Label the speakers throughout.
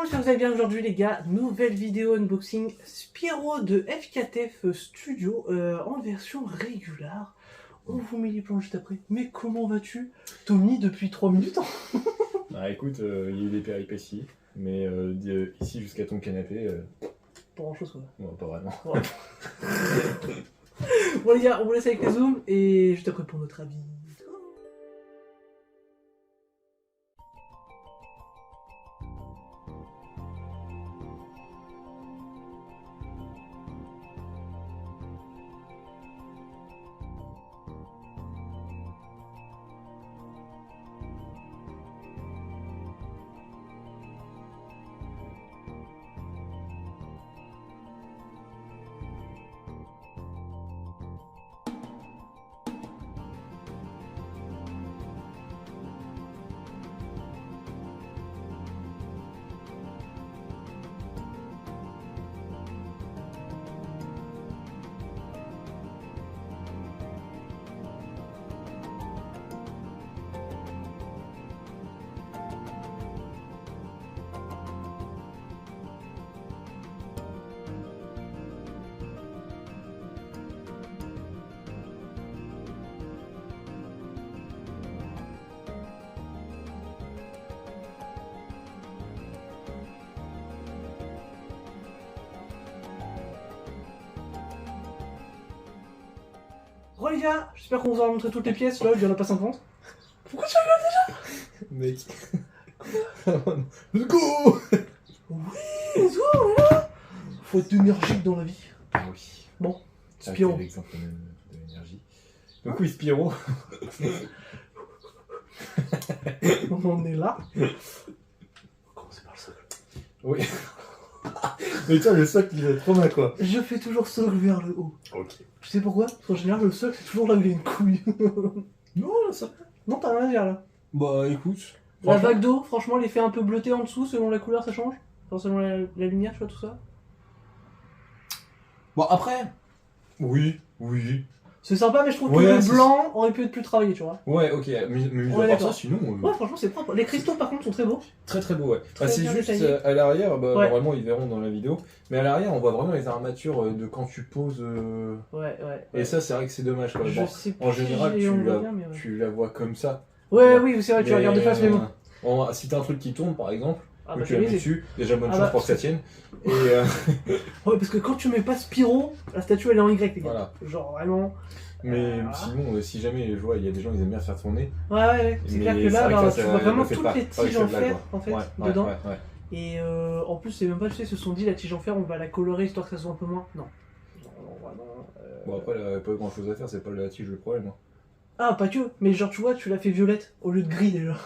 Speaker 1: j'espère que vous allez bien aujourd'hui les gars. Nouvelle vidéo unboxing Spyro de FKTF Studio en version régulière. On vous met les plans juste après. Mais comment vas-tu, Tommy, depuis 3 minutes?
Speaker 2: Bah écoute, il y a eu des péripéties, mais ici jusqu'à ton canapé,
Speaker 1: Pas grand chose quoi.
Speaker 2: bon, pas vraiment.
Speaker 1: Ouais. Bon les gars, on vous laisse avec les zooms et juste après pour notre avis. Bon les gars, j'espère qu'on vous aura montré toutes les pièces, là il y en a pas 50. Pourquoi tu regardes?
Speaker 2: Mec. Let's go.
Speaker 1: Oui, let's go, on est là. Faut être énergique dans la vie.
Speaker 2: Ah oui.
Speaker 1: Bon,
Speaker 2: Ça,
Speaker 1: Spyro.
Speaker 2: c'est l'exemple de l'énergie. Donc oui, Spyro.
Speaker 1: On en est là. On va commencer par le socle.
Speaker 2: Oui. Mais toi, le socle, il est trop mal quoi.
Speaker 1: Je fais toujours socle vers le haut.
Speaker 2: Ok.
Speaker 1: Tu sais pourquoi? Parce qu'en général, le socle, c'est toujours là où il y a une couille.
Speaker 2: Non, là, ça.
Speaker 1: Non, t'as rien à dire là.
Speaker 2: Bah écoute.
Speaker 1: La
Speaker 2: franchement-
Speaker 1: vague d'eau, franchement, l'effet un peu bleuté en dessous, selon la couleur, ça change. Enfin, selon la lumière, tu vois, tout ça.
Speaker 2: Bon, après. Oui, oui.
Speaker 1: C'est sympa, mais je trouve
Speaker 2: Ouais,
Speaker 1: que le
Speaker 2: c'est-
Speaker 1: blanc aurait pu être plus travaillé, tu vois.
Speaker 2: Ouais, ok. Mais
Speaker 1: Ouais,
Speaker 2: à part ça,
Speaker 1: d'accord.
Speaker 2: sinon.
Speaker 1: Ouais, franchement, c'est propre. Les cristaux, par contre, sont très beaux.
Speaker 2: Très très beau, ouais.
Speaker 1: Très
Speaker 2: C'est
Speaker 1: bien
Speaker 2: juste
Speaker 1: détaillé.
Speaker 2: à l'arrière, bah,
Speaker 1: Ouais.
Speaker 2: normalement ils verront dans la vidéo, mais à l'arrière on voit vraiment les armatures de quand tu poses.
Speaker 1: Ouais, ouais.
Speaker 2: Et ça, c'est vrai que c'est dommage quoi.
Speaker 1: Je
Speaker 2: Bon,
Speaker 1: sais plus
Speaker 2: en général,
Speaker 1: si on
Speaker 2: tu
Speaker 1: le voit
Speaker 2: la,
Speaker 1: bien, mais ouais.
Speaker 2: tu la vois comme ça.
Speaker 1: Ouais, oui, c'est vrai, tu
Speaker 2: Mais,
Speaker 1: regardes de face, mais bon.
Speaker 2: Si t'as un truc qui tourne par exemple,
Speaker 1: Ah
Speaker 2: ou
Speaker 1: bah,
Speaker 2: tu la mets
Speaker 1: c'est
Speaker 2: dessus, déjà bonne
Speaker 1: Ah
Speaker 2: chance
Speaker 1: bah,
Speaker 2: pour que ça tienne. Et
Speaker 1: Ouais, parce que quand tu mets pas Spyro, la statue elle est en Y, les gars.
Speaker 2: voilà.
Speaker 1: Genre vraiment.
Speaker 2: Mais
Speaker 1: Voilà.
Speaker 2: sinon, si jamais je vois, il y a des gens qui aiment bien faire tourner.
Speaker 1: Ouais. C'est
Speaker 2: Mais
Speaker 1: clair que
Speaker 2: c'est
Speaker 1: là,
Speaker 2: vrai que
Speaker 1: bah,
Speaker 2: ça,
Speaker 1: tu vois
Speaker 2: ça
Speaker 1: vraiment
Speaker 2: le fait
Speaker 1: toutes
Speaker 2: pas.
Speaker 1: les
Speaker 2: Pas avec
Speaker 1: tiges en
Speaker 2: cette blague,
Speaker 1: fer, en fait,
Speaker 2: Ouais,
Speaker 1: dedans.
Speaker 2: ouais.
Speaker 1: Et en plus, c'est même pas, tu sais, se sont dit la tige en fer, on va la colorer histoire que ça soit un peu moins. Non. Non, vraiment.
Speaker 2: Bon, après, là, pas grand chose à faire, c'est pas la tige le problème. Hein.
Speaker 1: Ah, pas que, mais genre, tu vois, tu l'as fait violette au lieu de gris déjà.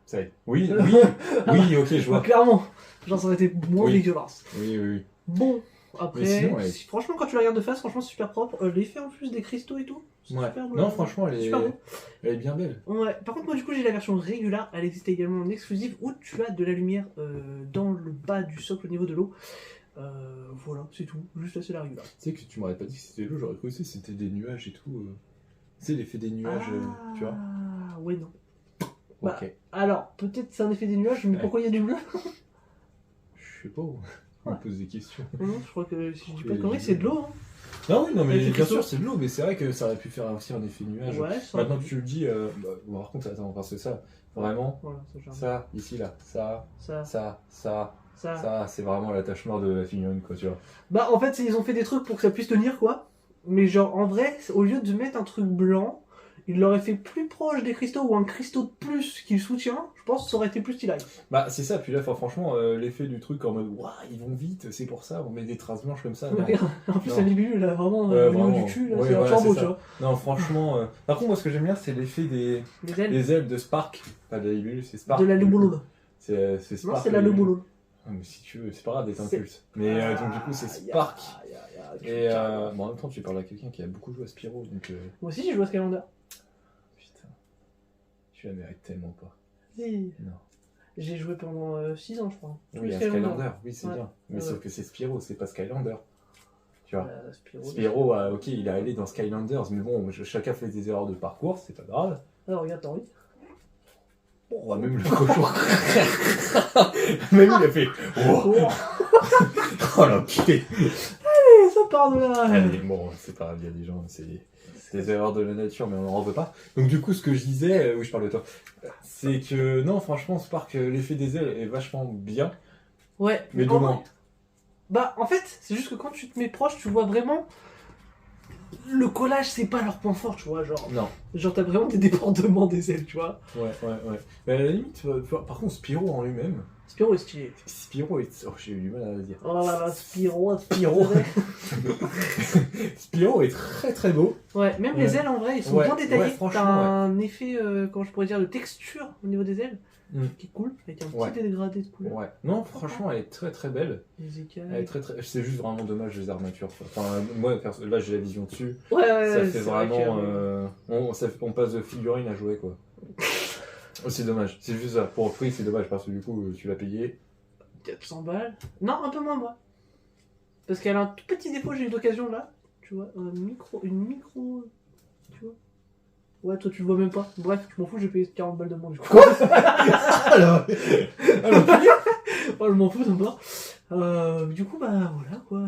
Speaker 2: Ça y est. Oui, ok, je
Speaker 1: Bah,
Speaker 2: vois.
Speaker 1: clairement. Genre, ça aurait été moins
Speaker 2: Oui.
Speaker 1: dégueulasse.
Speaker 2: Oui.
Speaker 1: Bon, après,
Speaker 2: Mais sinon,
Speaker 1: franchement, quand tu la regardes de face, franchement, c'est super propre. L'effet en plus des cristaux et tout, c'est
Speaker 2: Ouais.
Speaker 1: super beau.
Speaker 2: Non, franchement, elle
Speaker 1: super beau.
Speaker 2: est bien belle.
Speaker 1: Ouais. Par contre, moi, du coup, j'ai la version régulière. Elle existe également en exclusive où tu as de la lumière dans le bas du socle au niveau de l'eau. Voilà, c'est tout. Juste là, c'est la régulière.
Speaker 2: Tu sais que tu m'aurais pas dit que c'était l'eau, j'aurais cru que c'était des nuages et tout. Tu sais, l'effet des nuages, tu vois.
Speaker 1: Ah, ouais, non. Bah,
Speaker 2: Ok.
Speaker 1: alors, peut-être c'est un effet des nuages, mais
Speaker 2: Ouais.
Speaker 1: pourquoi il y a du bleu?
Speaker 2: Je sais pas, on me pose des questions.
Speaker 1: Non, je crois que si je dis pas de
Speaker 2: Et
Speaker 1: conneries,
Speaker 2: du-
Speaker 1: c'est de l'eau. Hein.
Speaker 2: Non, oui, non, mais
Speaker 1: Avec les
Speaker 2: bien
Speaker 1: cristaux.
Speaker 2: sûr, c'est de l'eau, mais c'est vrai que ça aurait pu faire aussi un effet nuage.
Speaker 1: Ouais, ça.
Speaker 2: Maintenant que tu le dis, bon, par contre, attends, parce que ça, vraiment,
Speaker 1: Voilà, ça, j'ai
Speaker 2: ça, ici, là, ça, c'est vraiment la tache noire de la figurine, quoi, tu vois.
Speaker 1: Bah, en fait, ils ont fait des trucs pour que ça puisse tenir, quoi. Mais genre, en vrai, au lieu de mettre un truc blanc, il l'aurait fait plus proche des cristaux ou un cristaux de plus qui le soutient. Je pense que ça aurait été plus stylé.
Speaker 2: Bah, c'est ça, puis là, franchement, l'effet du truc en mode, waouh, ils vont vite, c'est pour ça, on met des traces blanches comme ça. non.
Speaker 1: Regarde, en plus,
Speaker 2: Non.
Speaker 1: la libellule, là, vraiment, au
Speaker 2: Vraiment.
Speaker 1: niveau du cul, là,
Speaker 2: Ouais,
Speaker 1: c'est un
Speaker 2: voilà,
Speaker 1: chambeau,
Speaker 2: c'est
Speaker 1: tu
Speaker 2: ça.
Speaker 1: vois.
Speaker 2: Non, franchement. Par contre, moi, ce que j'aime bien, c'est l'effet
Speaker 1: Les ailes
Speaker 2: des ailes de Spark. Pas de la libellule, c'est Spark.
Speaker 1: de la louboulou.
Speaker 2: C'est Spark.
Speaker 1: Non, c'est la louboulou.
Speaker 2: Ah, mais si tu veux, c'est pas grave d'être
Speaker 1: C'est-
Speaker 2: impulse. Mais donc, du coup, c'est Spark. Et bon, en même temps, tu parles à quelqu'un qui a beaucoup joué à Spyro, donc.
Speaker 1: Moi aussi, j'ai joué à Skylander.
Speaker 2: Putain. Tu la mérites tellement pas.
Speaker 1: Si.
Speaker 2: Non.
Speaker 1: J'ai joué pendant 6 ans, je crois.
Speaker 2: Oui, à Skylander, oui, c'est
Speaker 1: Ouais.
Speaker 2: bien. Mais
Speaker 1: Ouais.
Speaker 2: sauf que c'est Spyro, c'est pas Skylander. Tu vois.
Speaker 1: Spyro.
Speaker 2: Spyro, ok, il est allé dans Skylanders, mais bon, chacun fait des erreurs de parcours, c'est pas grave.
Speaker 1: Alors, regarde, t'as envie.
Speaker 2: Oh, même le cochon. Même il a fait. Oh, oh l'enculé.
Speaker 1: Et ça part de là.
Speaker 2: Allez, bon, c'est pas grave, il y a des gens, c'est des erreurs de la nature, mais on n'en veut pas. Donc du coup, ce que je disais, oui, je parle de toi, c'est que non, franchement, Spark, l'effet des ailes est vachement bien,
Speaker 1: Ouais.
Speaker 2: mais de
Speaker 1: en
Speaker 2: loin.
Speaker 1: vrai, bah, en fait, c'est juste que quand tu te mets proche, tu vois vraiment. Le collage, c'est pas leur point fort, tu vois.
Speaker 2: Non.
Speaker 1: Genre t'as vraiment des débordements des ailes, tu vois.
Speaker 2: Ouais. Mais à la limite, tu vois, par contre, Spyro en lui-même,
Speaker 1: Spyro est stylé.
Speaker 2: Spyro est... Oh, j'ai eu du mal à le dire.
Speaker 1: Oh là là, Spyro.
Speaker 2: Spyro est très très beau.
Speaker 1: Ouais, même les ailes en vrai, ils sont
Speaker 2: Ouais,
Speaker 1: bien détaillés.
Speaker 2: ouais, franchement,
Speaker 1: T'as un effet, comment je pourrais dire, de texture au niveau des ailes qui est cool, avec un petit dégradé de couleur.
Speaker 2: Ouais. Non, franchement, elle est très très belle.
Speaker 1: Les écailles.
Speaker 2: Elle est très très... C'est juste vraiment dommage les armatures. Quoi. Enfin, moi, là, j'ai la vision dessus.
Speaker 1: Ouais,
Speaker 2: Ça fait
Speaker 1: c'est
Speaker 2: vraiment.
Speaker 1: vrai
Speaker 2: On passe de figurine à jouer, quoi. Oh, c'est dommage. C'est juste ça. Pour le prix, c'est dommage parce que du coup, tu l'as payé.
Speaker 1: 400 balles. Non, un peu moins, moi. Parce qu'elle a un tout petit défaut, j'ai eu l'occasion là. Tu vois, une micro. Tu vois. Ouais, toi tu le vois même pas. Bref, je m'en fous, j'ai payé 40 balles de moins du coup.
Speaker 2: Quoi Alors,
Speaker 1: Oh, je m'en fous, ça me va. Du coup, bah voilà quoi.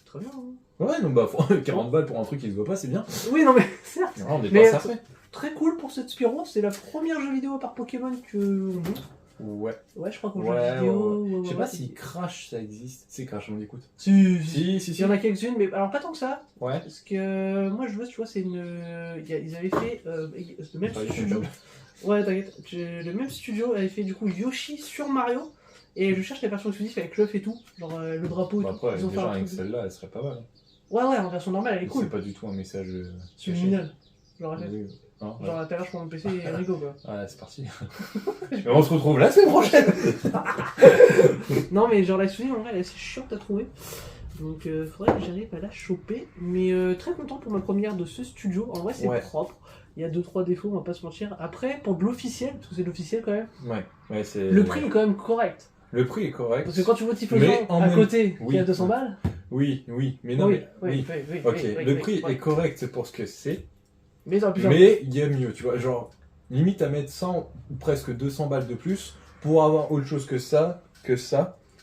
Speaker 1: Très bien. Hein.
Speaker 2: Ouais, non, bah, 40 balles pour un truc qui se voit pas, c'est bien.
Speaker 1: Oui, non, mais certes.
Speaker 2: Non, on est
Speaker 1: Mais
Speaker 2: pas ça fait.
Speaker 1: très cool pour cette Spyro. C'est la première jeu vidéo par Pokémon que on joue.
Speaker 2: Ouais.
Speaker 1: Ouais, je crois qu'on joue
Speaker 2: Ouais,
Speaker 1: vidéo.
Speaker 2: Je sais pas si Crash ça existe. C'est Crash, on l'écoute.
Speaker 1: Si.
Speaker 2: Si.
Speaker 1: Il y en a quelques-unes, mais alors pas tant que ça.
Speaker 2: Ouais.
Speaker 1: Parce que moi je vois, tu vois, c'est une. Ils avaient fait le même studio. Ouais, t'inquiète. Le même studio avait fait du coup Yoshi sur Mario. Et je cherche les versions exclusives avec l'œuf et tout. Genre le drapeau et
Speaker 2: Bah
Speaker 1: tout.
Speaker 2: après,
Speaker 1: Ils ont fait un
Speaker 2: déjà avec
Speaker 1: truc.
Speaker 2: celle-là, elle serait pas mal.
Speaker 1: Ouais, en version normale, elle est cool.
Speaker 2: C'est pas du tout un message.
Speaker 1: Subliminal. Genre,
Speaker 2: Oui. Non,
Speaker 1: genre la terre, je prends mon PC et Rigo quoi.
Speaker 2: Ouais, c'est parti. Mais on se retrouve la semaine prochaine.
Speaker 1: Non, mais genre la exclusive en vrai, elle est assez chiante à trouver. Donc faudrait que j'arrive à la choper. Mais très content pour ma première de ce studio. En vrai, c'est propre. Il y a 2-3 défauts, on va pas se mentir. Après, pour de l'officiel, parce que c'est l'officiel quand même.
Speaker 2: Ouais, c'est.
Speaker 1: Le prix est quand même correct.
Speaker 2: Le prix est correct.
Speaker 1: Parce que quand tu vois Tifosan à côté, qui a 200 balles.
Speaker 2: Oui, mais non,
Speaker 1: oui.
Speaker 2: Ok, le prix est correct pour ce que c'est.
Speaker 1: Mais
Speaker 2: il y a mieux, tu vois. Genre, limite à mettre 100 ou presque 200 balles de plus pour avoir autre chose que ça.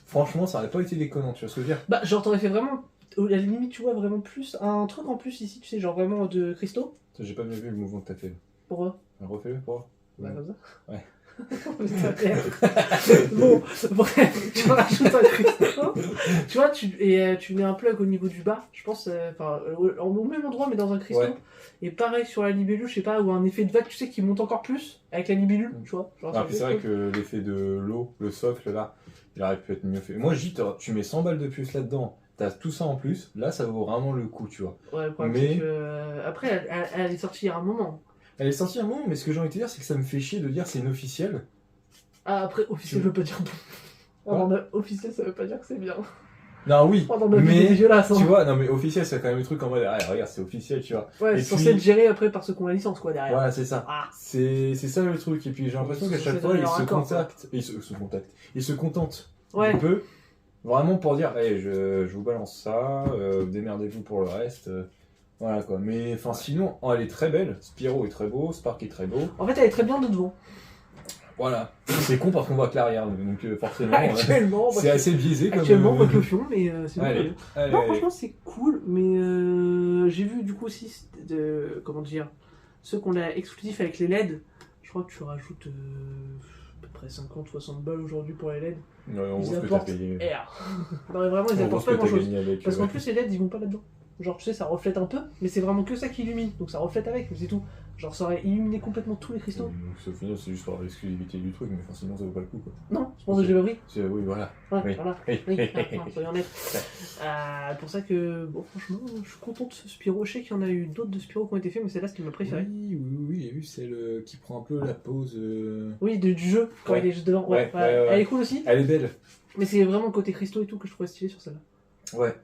Speaker 2: Franchement, ça aurait pas été déconnant, tu vois ce que je veux dire?
Speaker 1: Bah, genre, t'aurais fait vraiment. À la limite, tu vois, vraiment plus. Un truc en plus ici, tu sais, genre vraiment de cristaux.
Speaker 2: J'ai pas bien vu le mouvement que t'as fait.
Speaker 1: Pourquoi?
Speaker 2: Refais-le, pourquoi?
Speaker 1: Bah, comme ça.
Speaker 2: Ouais.
Speaker 1: Bon, bref, tu rajoutes un cristaux. Tu vois, tu mets un plug au niveau du bas, je pense, au même endroit, mais dans un cristaux.
Speaker 2: Ouais.
Speaker 1: Et pareil sur la libellule, je sais pas, ou un effet de vague, tu sais, qui monte encore plus avec la libellule, tu vois. Genre,
Speaker 2: puis c'est vrai que l'effet de l'eau, le socle là, il aurait pu être mieux fait. Moi, je dis, tu mets 100 balles de plus là-dedans, t'as tout ça en plus, là, ça vaut vraiment le coup, tu vois.
Speaker 1: Ouais, le problème, c'est que. Après, elle est sortie il y a un moment.
Speaker 2: Elle est sortie un moment, mais ce que j'ai envie de te dire, c'est que ça me fait chier de dire c'est une officielle.
Speaker 1: Ah, après, officiel veut pas dire bon. Officiel, ça veut pas dire que c'est bien.
Speaker 2: Non, oui,
Speaker 1: mais dégueulasse, hein.
Speaker 2: Tu vois, non mais officiel, c'est quand même le truc en mode, ah, regarde, c'est officiel, tu vois.
Speaker 1: Ouais, c'est censé être géré après par ceux qui ont la licence, quoi, derrière.
Speaker 2: Voilà, c'est ça.
Speaker 1: Ah.
Speaker 2: C'est ça le truc, et puis j'ai l'impression qu'à chaque fois, ils se contentent un peu, vraiment pour dire, hey, je vous balance ça, démerdez-vous pour le reste. Voilà quoi, mais enfin sinon, elle est très belle, Spyro est très beau, Spark est très beau.
Speaker 1: En fait, elle est très bien de devant.
Speaker 2: Voilà, c'est con parce qu'on voit que l'arrière, donc forcément,
Speaker 1: actuellement,
Speaker 2: c'est assez biaisé comme...
Speaker 1: Actuellement, on voit que le fion, mais c'est
Speaker 2: allez.
Speaker 1: Non, franchement, c'est cool, mais j'ai vu du coup aussi, comment dire, ceux qu'on a exclusifs avec les LED, je crois que tu rajoutes à peu près 50-60 balles aujourd'hui pour les LED.
Speaker 2: Ouais,
Speaker 1: ils apportent air. Non, mais vraiment, ils apportent pas grand chose. Parce qu'en plus, les LED, ils vont pas là-dedans. Genre, tu sais, ça reflète un peu, mais c'est vraiment que ça qui illumine. Donc ça reflète avec, mais c'est tout. Genre, ça aurait illuminé complètement tous les cristaux.
Speaker 2: Donc au final, c'est juste pour l'exclusivité du truc, mais enfin, sinon ça vaut pas le coup, quoi.
Speaker 1: Non, je pense que j'ai pas pris.
Speaker 2: Oui, voilà.
Speaker 1: Ouais,
Speaker 2: oui.
Speaker 1: voilà. Soyons honnêtes. Pour ça que, bon, franchement, je suis content de ce Spyro. Je sais qu'il y en a eu d'autres de Spyro qui ont été faits, mais c'est là ce qui m'a préféré.
Speaker 2: Oui, j'ai vu celle qui prend un peu la pose.
Speaker 1: Oui, du jeu, quand il est juste devant. Ouais. Elle est cool aussi.
Speaker 2: Elle est belle.
Speaker 1: Mais c'est vraiment le côté cristaux et tout que je trouvais stylé sur celle-là.
Speaker 2: Ouais.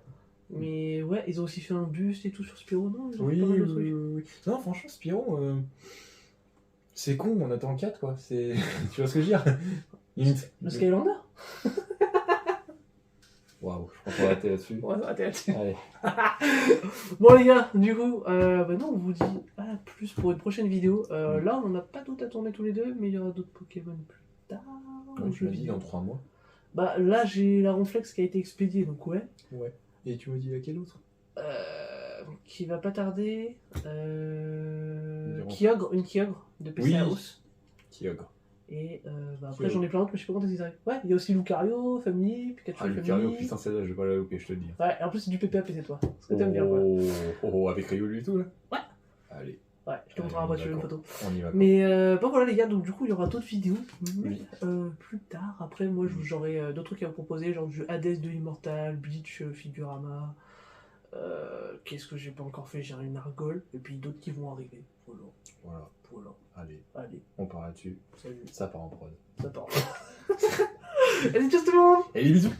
Speaker 1: Mais ouais, ils ont aussi fait un buste et tout sur Spyro, non? Ils ont fait
Speaker 2: pas
Speaker 1: mal de trucs.
Speaker 2: Non, franchement, Spyro, c'est con, on attend le 4, quoi. Tu vois ce que je veux dire?
Speaker 1: Le Skylander?
Speaker 2: Waouh, je crois qu'on va arrêter là-dessus.
Speaker 1: Ouais, on va arrêter là-dessus.
Speaker 2: Allez.
Speaker 1: Bon, les gars, du coup, non, on vous dit à la à plus pour une prochaine vidéo. Là, on n'a pas d'autres à tourner tous les deux, mais il y aura d'autres Pokémon plus tard.
Speaker 2: Donc, tu m'as dit dans 3 mois.
Speaker 1: Bah là, j'ai la Ronflex qui a été expédiée, donc ouais.
Speaker 2: Ouais. Et tu m'as dit laquelle autre
Speaker 1: Qui va pas tarder. Kyogre, une Kyogre de PC House.
Speaker 2: Kyogre.
Speaker 1: Et après, j'en ai plein d'autres, mais je sais pas quand ils arrivent. Ouais, il y a aussi Lucario, Family, Pikachu, Family.
Speaker 2: Lucario, putain, celle-là, je vais pas la louper, je te le dis.
Speaker 1: Ouais, et en plus, c'est du PPAP, c'est toi. Ce que t'aimes bien, quoi.
Speaker 2: Avec Riolu et tout, là.
Speaker 1: Ouais.
Speaker 2: Allez.
Speaker 1: Ouais, je te montrerai après, tu veux une photo.
Speaker 2: On y va.
Speaker 1: Mais bon, voilà, les gars, donc du coup, il y aura d'autres vidéos. Mais plus tard, après, moi, j'aurai d'autres trucs à vous proposer, genre du Hades de Immortal, Bleach, Figurama. Qu'est-ce que j'ai pas encore fait? J'ai une Argol, et puis d'autres qui vont arriver. Voilà. Allez.
Speaker 2: On part là-dessus.
Speaker 1: Salut.
Speaker 2: Ça part en prod.
Speaker 1: Allez, ciao tout le monde!
Speaker 2: Et les bisous!